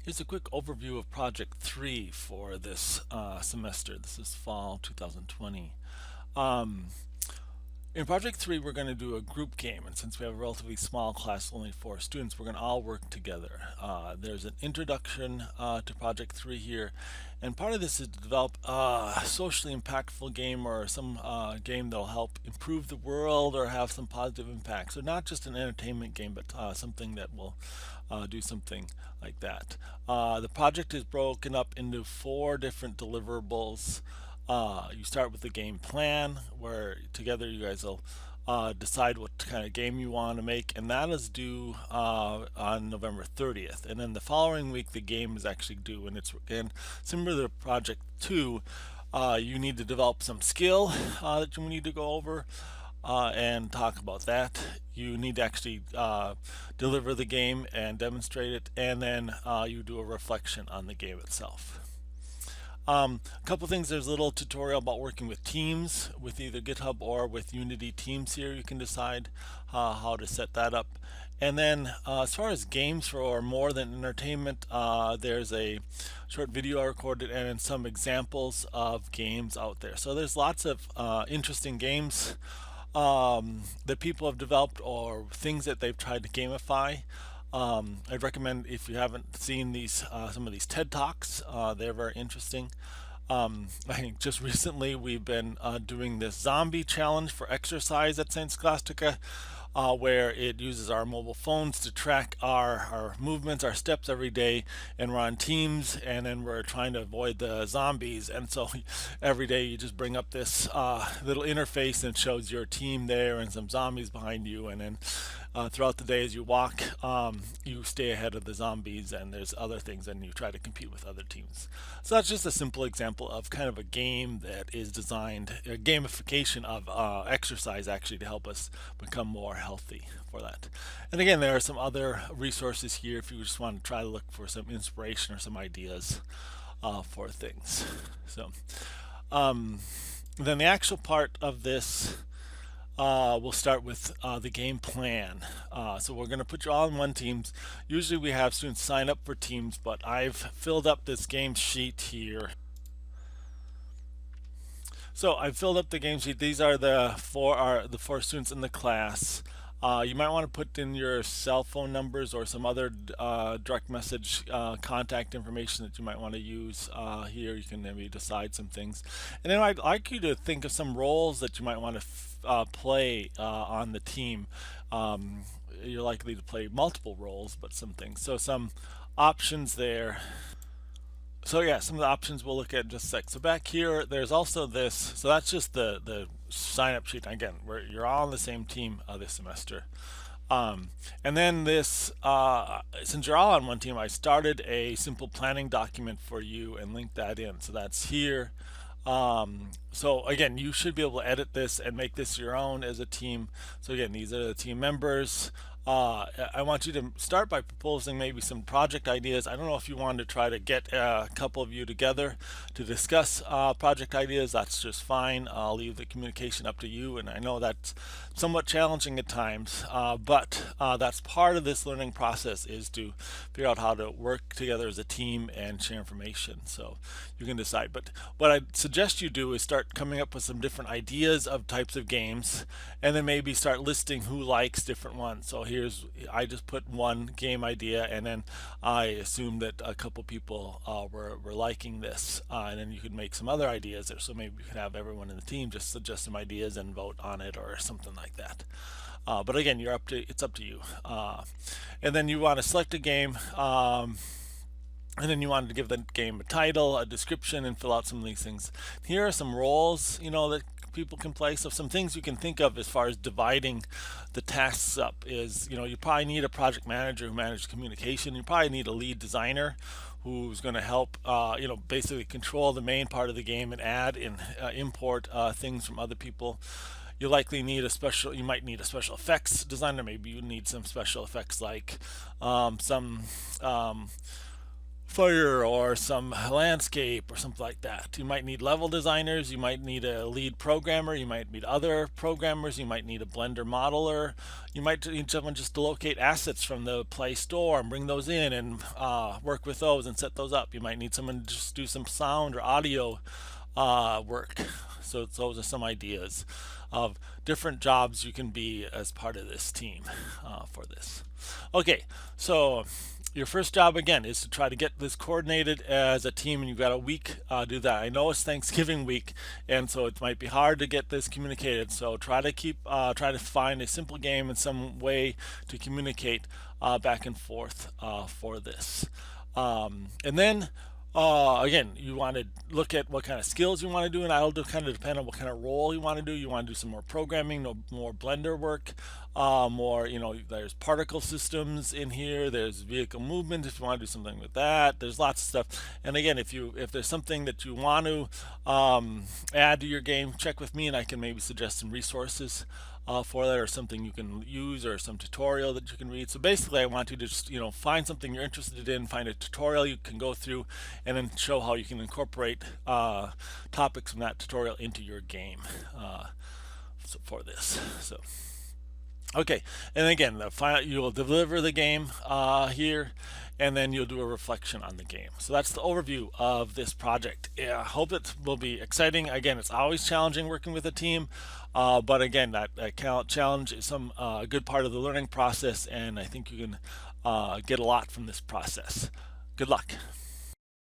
Here's a quick overview of Project 3 for this semester. This is fall 2020. Um, in Project 3, we're going to do a group game, and since we have a relatively small class, only 4 students, we're going to all work together. There's an introduction to Project 3 here, and part of this is to develop a socially impactful game or some game that will help improve the world or have some positive impact. So not just an entertainment game, but something that will do something like that. The project is broken up into 4 different deliverables. You start with the game plan, where together you guys will decide what kind of game you want to make, and that is due on November 30th. And then the following week, the game is actually due, and it's again similar to Project 2. You need to develop some skill that you need to go over and talk about that. You need to actually deliver the game and demonstrate it, and then you do a reflection on the game itself. A couple things, there's a little tutorial about working with teams with either GitHub or with Unity Teams here. You can decide how to set that up. And then as far as games for more than entertainment, there's a short video I recorded and then some examples of games out there. So there's lots of interesting games that people have developed or things that they've tried to gamify. I'd recommend, if you haven't seen these some of these TED Talks, they're very interesting. I think just recently we've been doing this zombie challenge for exercise at St. Scholastica, where it uses our mobile phones to track our movements, our steps every day, and we're on teams, and then we're trying to avoid the zombies. And so every day you just bring up this little interface and it shows your team there and some zombies behind you, and then throughout the day as you walk, you stay ahead of the zombies, and there's other things, and you try to compete with other teams. So that's just a simple example of kind of a game that is designed, a gamification of exercise, actually, to help us become more healthy for that. And again, there are some other resources here if you just want to try to look for some inspiration or some ideas for things. So then the actual part of this, we'll start with the game plan. So we're going to put you all in one teams. Usually we have students sign up for teams, but I've filled up this game sheet here. So I've filled up the game sheet. These are the four students in the class. You might want to put in your cell phone numbers or some other direct message contact information that you might want to use here. You can maybe decide some things. And then I'd like you to think of some roles that you might want to play on the team. You're likely to play multiple roles, but some things. So some options there. So yeah, some of the options we'll look at in just a sec. So back here, there's also this. So that's just the sign up sheet. Again, you're all on the same team this semester. And then this, since you're all on one team, I started a simple planning document for you and linked that in. So that's here. So again, you should be able to edit this and make this your own as a team. So again, these are the team members. I want you to start by proposing maybe some project ideas. I don't know if you want to try to get a couple of you together to discuss project ideas. That's just fine. I'll leave the communication up to you, and I know that's somewhat challenging at times, but that's part of this learning process, is to figure out how to work together as a team and share information. So you can decide. But what I'd suggest you do is start coming up with some different ideas of types of games, and then maybe start listing who likes different ones. So I just put one game idea, and then I assume that a couple people were liking this, and then you could make some other ideas there. So maybe you could have everyone in the team just suggest some ideas and vote on it or something like that. But again, it's up to you. And then you want to select a game. And then you wanted to give the game a title, a description, and fill out some of these things. Here are some roles, that people can play. So some things you can think of as far as dividing the tasks up is, you probably need a project manager who manages communication. You probably need a lead designer who's going to help, basically control the main part of the game and add and import things from other people. You might need a special effects designer. Maybe you need some special effects like some fire or some landscape or something like that. You might need level designers, you might need a lead programmer, you might need other programmers, you might need a Blender modeler, you might need someone just to locate assets from the Play Store and bring those in and work with those and set those up. You might need someone to just do some sound or audio work. So those are some ideas of different jobs you can be as part of this team for this. Okay, so your first job again is to try to get this coordinated as a team, and you've got a week to do that. I know it's Thanksgiving week, and so it might be hard to get this communicated. So try to find a simple game and some way to communicate back and forth for this. And then again, you want to look at what kind of skills you want to do, and that'll kind of depend on what kind of role you want to do. You want to do some more programming, no, more Blender work, more, there's particle systems in here. There's vehicle movement if you want to do something with that. There's lots of stuff. And again, if there's something that you want to add to your game, check with me, and I can maybe suggest some resources for that, or something you can use, or some tutorial that you can read. So basically I want you to just find something you're interested in, find a tutorial you can go through, and then show how you can incorporate topics from that tutorial into your game for this. So okay, and again, you'll deliver the game here, and then you'll do a reflection on the game. So that's the overview of this project. Yeah, I hope it will be exciting. Again, it's always challenging working with a team, but again, that challenge is some good part of the learning process, and I think you can get a lot from this process. Good luck.